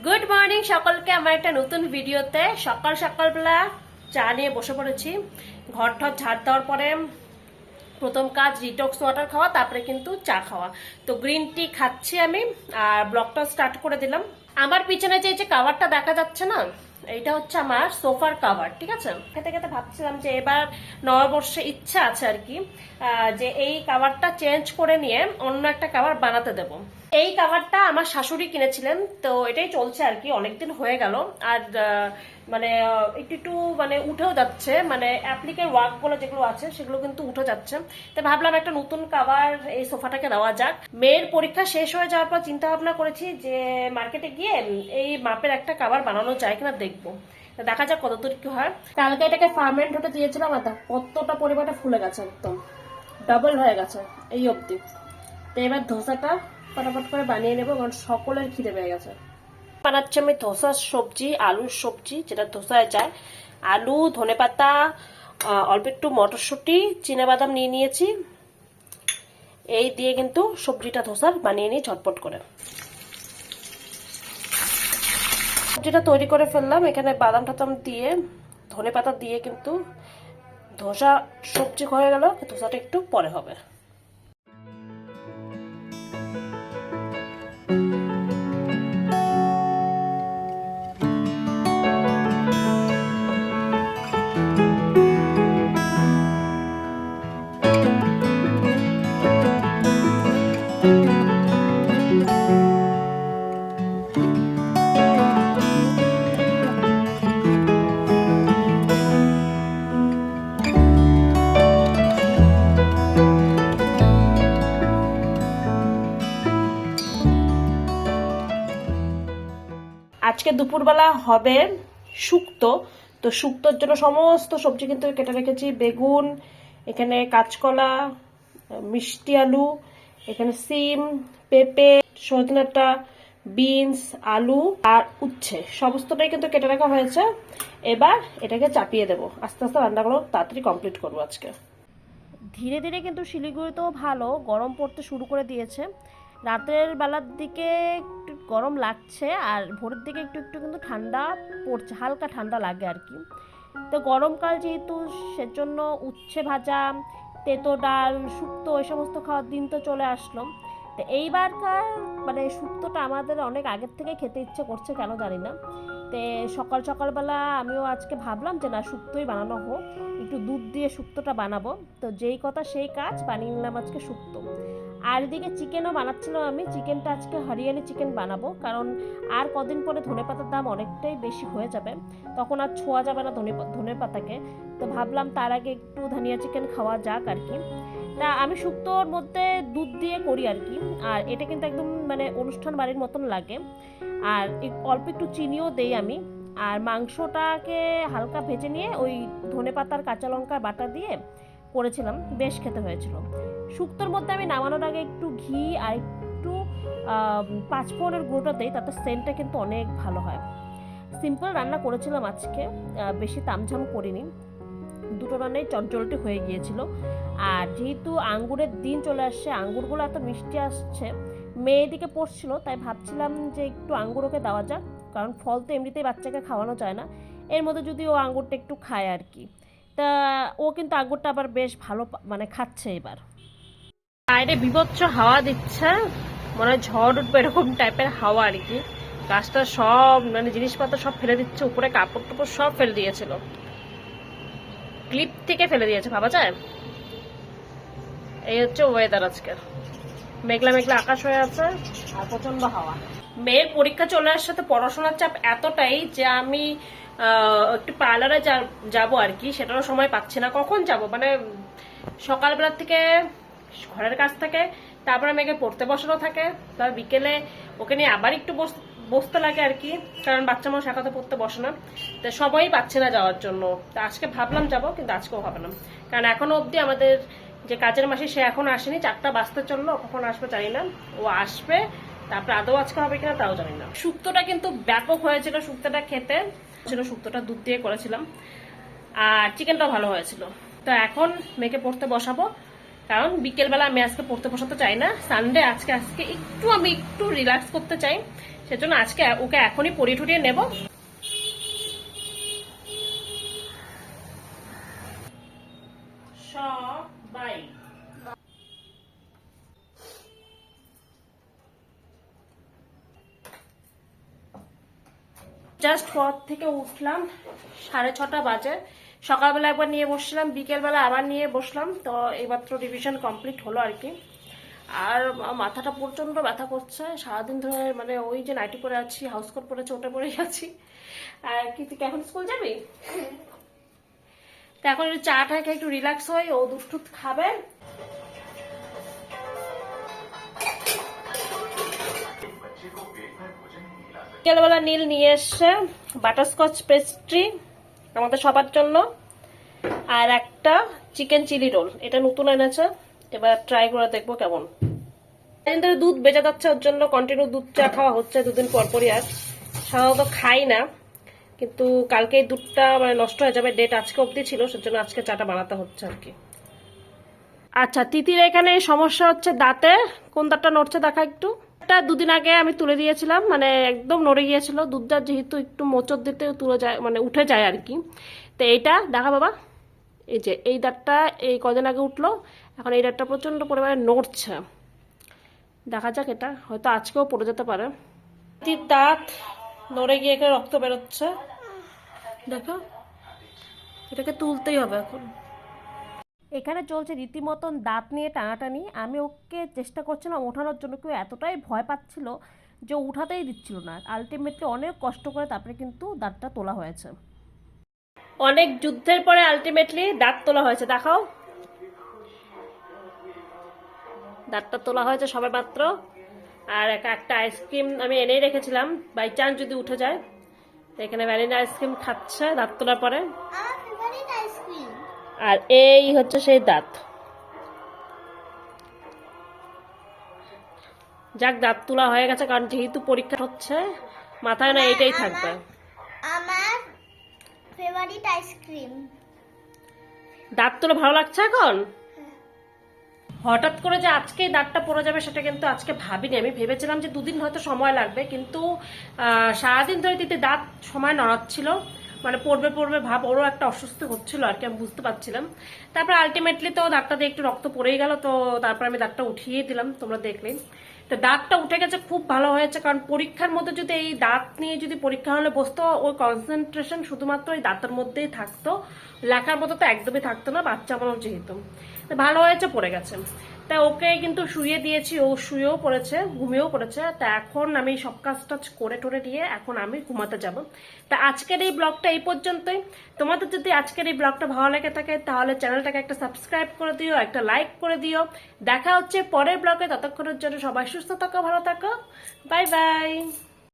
Good morning সকলকে। আমার একটা নতুন ভিডিওতে সকাল সকালবেলা চা নিয়ে বসে পড়েছি। ঘর ঠর ঝাড় দেওয়ার পরে প্রথম কাজ ডিটক্স ওয়াটার খাওয়া, তারপরে কিন্তু চা খাওয়া। তো গ্রিন টি খাচ্ছি আমি, আর ব্লগটা স্টার্ট করে দিলাম। আমার পিছনে যে কাভারটা দেখা যাচ্ছে না, এইটা হচ্ছে আমার সোফার কাভার। ঠিক আছে, খেতে খেতে ভাবছিলাম যে এবার নববর্ষে ইচ্ছা আছে আর কি, যে এই কাভারটা চেঞ্জ করে নিয়ে অন্য একটা কাভার বানাতে দেব। এই কাভারটা আমার শাশুড়ি কিনেছিলেন, তো এটাই চলছে আর কি, অনেকদিন হয়ে গেল। আর মানে একটু একটু মানে উঠেও যাচ্ছে, মানে অ্যাপ্লিকের ওয়ার্ক গুলো যেগুলো আছে সেগুলো কিন্তু উঠে যাচ্ছে। তো ভাবলাম একটা নতুন কাভার এই সোফাটাকে দেওয়া যাক। মেয়ের পরীক্ষা শেষ হয়ে যাওয়ার পর চিন্তা ভাবনা করেছি যে মার্কেটে গিয়ে এই মাপের একটা কাভার বানানো যায় কিনা দেখবো। দেখা যাক কতদূর কি হয়। কালকে এটাকে ফার্মেন্ট হতে দিয়েছিলাম, কতটা পরিমাণে ফুলে গেছে, একদম ডাবল হয়ে গেছে এই অবধি। তো এবার ধোসাটা ফটাফট করে বানিয়ে নেবো, কারণ সকলের খিদে পেয়ে গেছে। বানাচ্ছি আমি ধোসার সবজি, আলুর সবজি, যেটা ধোসায় যায়। আলু, ধনেপাতা, অল্প একটু মটরশুঁটি, চিনাবাদাম নিয়ে নিয়েছি। এই দিয়ে কিন্তু সবজিটা ধোসার বানিয়ে নিই ঝটপট করে। সবজিটা তৈরি করে ফেললাম। এখানে বাদাম টাদাম দিয়ে ধনেপাতা দিয়ে কিন্তু ধোসা সবজি হয়ে গেল। ধোসাটা একটু পরে হবে। আজকে দুপুরবেলা হবে শুক্তো। তো শুক্তোর জন্য সমস্ত সবজি কিন্তু কেটে রেখেছি। বেগুন, এখানে কাঁচকলা, মিষ্টি আলু, এখানে সিম, পেঁপে, সজনে ডাঁটা, বিনস, আলু আর উচ্ছে সমস্তটাই কিন্তু কেটে রাখা হয়েছে। এবার এটাকে চাপিয়ে দেবো, আস্তে আস্তে রান্নাগুলো তাড়াতাড়ি কমপ্লিট করবো আজকে। ধীরে ধীরে কিন্তু শিলিগুড়িতেও ভালো গরম পড়তে শুরু করে দিয়েছে। রাতের বেলার দিকে একটু গরম লাগছে, আর ভোরের দিকে একটু একটু কিন্তু ঠান্ডা পড়ছে, হালকা ঠান্ডা লাগে আর কি। তো গরমকাল যেহেতু, সেজন্য উচ্ছে ভাজা, তেতো ডাল, শুক্তো এই সমস্ত খাওয়ার দিন তো চলে আসলো। তো এইবারকার মানে শুক্তোটা আমাদের অনেক আগের থেকে খেতে ইচ্ছে করছে, কেন জানি না। তো সকাল সকালবেলা আমিও আজকে ভাবলাম যে না, শুক্তোই বানানো হোক, একটু দুধ দিয়ে শুক্তোটা বানাবো। তো যেই কথা সেই কাজ, বানিয়ে নিলাম আজকে শুক্তো। আর এদিকে চিকেনও বানাচ্ছিলাম আমি। চিকেনটা আজকে হরিয়ালি চিকেন বানাবো, কারণ আর কদিন পরে ধনেপাতার দাম অনেকটাই বেশি হয়ে যাবে, তখন আর ছোঁয়া যাবে না ধনেপাতাকে। তো ভাবলাম তার আগে একটু ধনিয়া চিকেন খাওয়া যাক আর কি। তা আমি শুক্তোর মধ্যে দুধ দিয়ে করি আর কি, আর এটা কিন্তু একদম মানে অনুষ্ঠান বাড়ির মতন লাগে। আর অল্প একটু চিনিও দেই আমি। আর মাংসটাকে হালকা ভেজে নিয়ে ওই ধনেপাতার কাঁচা লঙ্কার বাটা দিয়ে করেছিলাম, বেশ খেতে হয়েছিল। শুক্তোর মধ্যে আমি নামানোর আগে একটু ঘি আর একটু পাঁচফোড়নের গুঁড়োটা দিই, তাতে সেন্টটা কিন্তু অনেক ভালো হয়। সিম্পল রান্না করেছিলাম আজকে, বেশি তামঝাম করিনি। দুটো রান্নাই চটজলটি হয়ে গিয়েছিল। আর যেহেতু আঙ্গুরের দিন চলে আসছে, আঙ্গুরগুলো এত মিষ্টি আসছে, মেয়ে দিকে পড়ছিল, তাই ভাবছিলাম যে একটু আঙ্গুর ওকে দেওয়া যাক, কারণ ফল তো এমনিতেই বাচ্চাকে খাওয়ানো যায় না, এর মধ্যে যদি ও আঙ্গুরটা একটু খায় আর কি। তা ও কিন্তু আঙ্গুরটা আবার বেশ ভালো মানে খাচ্ছে এবার। বাইরে বিভৎস হাওয়া দিচ্ছে, মনে হয় ঝড় উঠবে এরকম টাইপের হাওয়া আর কি। গাছটা সব মানে জিনিসপত্র সব ফেলে দিচ্ছে, উপরে কাপড় টাপড় সব ফেলে দিয়েছিল, ক্লিপ থেকে ফেলে দিয়েছে, ভাবা যায়। এই হচ্ছে ওয়েদার আজকে, মেঘলা মেঘলা আকাশ হয়ে আছে আর প্রচন্ড হাওয়া। মেয়ের পরীক্ষা চলে আসার সাথে পড়াশোনার চাপ এতটাই যে আমি একটু পার্লারে যাবো আর কি, সেটারও সময় পাচ্ছি না। কখন যাব, মানে সকালবেলা থেকে ঘরের কাজ থাকে, তারপরে মেয়েকে পড়তে বসানো থাকে, তারপর বিকেলে ওকে নিয়ে আবার একটু বসতে লাগে আর কি, কারণ বাচ্চা মানুষ একাতে পড়তে বসে না। তো সময়ই পাচ্ছে না যাওয়ার জন্য। তা আজকে ভাবলাম যাবো, কিন্তু আজকেও হবে না, কারণ এখনো অবধি আমাদের যে কাজের মাসি সে এখন আসেনি। 4টা বাজতে চললো, কখন আসবে জানি না। ও আসবে, তারপরে আদৌ আজকে হবে কিনা তাও জানি না। শুক্তোটা কিন্তু ব্যাপক হয়েছিল, শুক্তোটা খেতে ছিল। শুক্তোটা দুধ দিয়ে করেছিলাম, আর চিকেনটাও ভালো হয়েছিল। তো এখন মেয়েকে পড়তে বসাবো, কারণ বিকেলবেলা আমি আজকে পড়তে বসাতে চাই না, সানডে আজকে আমি একটু রিল্যাক্স করতে চাই, সেজন্য আজকে ওকে এখনই পড়িয়ে টুরিয়ে নেব। সবাই জাস্ট পর থেকে উঠলাম, 6:30 বাজে। সকালবেলা একবার নিয়ে বসছিলাম, বিকেলবেলা আবার নিয়ে বসলাম, তো এইমাত্র রিভিশন কমপ্লিট হলো আর কি। আর মাথাটা প্রচন্ড ব্যথা করছে সারাদিন ধরে, মানে ওই যে নাইটি পরে আছি, হাউস কোট পরেছে, ওটা পরেই আছি। আর কি তুই এখন স্কুল যাবি? তো এখন একটু চা টা খেয়ে একটু রিল্যাক্স হয়, ও দুধ টুধ খাবে। বিকেলবেলা নীল নিয়ে এসছে বাটারস্কচ পেস্ট্রি আমাদের সবার জন্য, আর একটা চিকেন চিলি রোল, এটা নতুন এনেছে, এবার ট্রাই করে দেখবো কেমন। দুধ বেঁচে যাচ্ছে, ওর জন্য কন্টিনিউ দুধ চা খাওয়া হচ্ছে দুদিন পরপরই। আর সাধারণত খাই না, কিন্তু কালকে এই দুধটা মানে নষ্ট হয়ে যাবে, ডেট আজকে অবধি ছিল, সেজন্য আজকে চাটা বানাতে হচ্ছে আর কি। আচ্ছা, তিতির এখানে সমস্যা হচ্ছে দাঁতে। কোন দাঁতটা নড়ছে দেখা একটু। এটা দুদিন আগে আমি তুলে দিয়েছিলাম, মানে একদম নড়ে গিয়েছিল, দুধটা যেহেতু একটু মোচড় দিতে তুলে যায়, মানে উঠে যায় আর কি। তো এইটা দেখা বাবা, এই যে এই দাঁতটা এই কদিন আগে উঠলো, এখন এই দাঁতটা প্রচন্ড পরিমাণে নড়ছে। দেখা যাক, এটা হয়তো আজকেও পড়ে যেতে পারে। দাঁত নড়ে গিয়ে এখানে রক্ত বেরোচ্ছে, দেখো, এটাকে তুলতেই হবে এখন। এখানে চলছে রীতিমতন দাঁত নিয়ে টানাটানি। আমি ওকে চেষ্টা করছিলাম ওঠানোর জন্য, কেউ এতটাই ভয় পাচ্ছিল যে উঠাতেই দিচ্ছিল না। আলটিমেটলি অনেক কষ্ট করে তারপরে কিন্তু দাঁতটা তোলা হয়েছে। অনেক যুদ্ধের পরে আলটিমেটলি দাঁত তোলা হয়েছে, দেখাও, দাঁতটা তোলা হয়েছে সবে মাত্র। আর একটা আইসক্রিম আমি এনেই রেখেছিলাম, বাই চান্স যদি উঠে যায়। এখানে ভ্যানিলা আইসক্রিম খাচ্ছে দাঁত তোলার পরে। আর এই হচ্ছে সেই দাঁত। যাক, দাঁত তোলা হয়ে গেছে, কারণ যেহেতু পরীক্ষা হচ্ছে মাথায় না এইটাই থাকবে। আমার ফেভারিট আইসক্রিম। দাঁত তোলা ভালো লাগছে এখন? হঠাৎ করে যে আজকেই দাঁতটা পড়ে যাবে সেটা কিন্তু আজকে ভাবিনি। আমি ভেবেছিলাম যে দুদিন হয়তো সময় লাগবে, কিন্তু সারাদিন ধরে দিতে দাঁত সময় নড়াচ্ছিল, মানে পড়বে ভাব, ওরও একটা অস্বস্তি হচ্ছিল আর কি, আমি বুঝতে পারছিলাম। তারপর আলটিমেটলি তো দাঁতটা দিয়ে একটু রক্ত পড়েই গেল, তো তারপর আমি দাঁতটা উঠিয়ে দিলাম, তোমরা দেখলে। তো দাঁতটা উঠে গেছে, খুব ভালো হয়েছে, কারণ পরীক্ষার মধ্যে যদি এই দাঁত নিয়ে যদি পরীক্ষা হলে বসতো, ওই কনসেন্ট্রেশন শুধুমাত্র এই দাঁতের মধ্যেই থাকতো, লেখার মতো তো একদমই থাকতো না, বাচ্চা মানুষ যেহেতু। তো ভালো হয়েছে, পড়ে গেছে। তা ওকে কিন্তু শুয়ে দিয়েছি, ও শুয়েও পড়েছে, ঘুমিয়েও পড়েছে। তা এখন আমি সব কাজ টাজ করে টোরে দিয়ে এখন আমি ঘুমাতে যাব। তা আজকের এই ব্লগটা এই পর্যন্তই। তোমাদের যদি আজকের এই ব্লগটা ভালো লেগে থাকে তাহলে চ্যানেলটাকে একটা সাবস্ক্রাইব করে দিও, একটা লাইক করে দিও। দেখা হচ্ছে পরের ব্লগে, ততক্ষণের জন্য সবাই সুস্থ থাকো, ভালো থাকো, বাই বাই।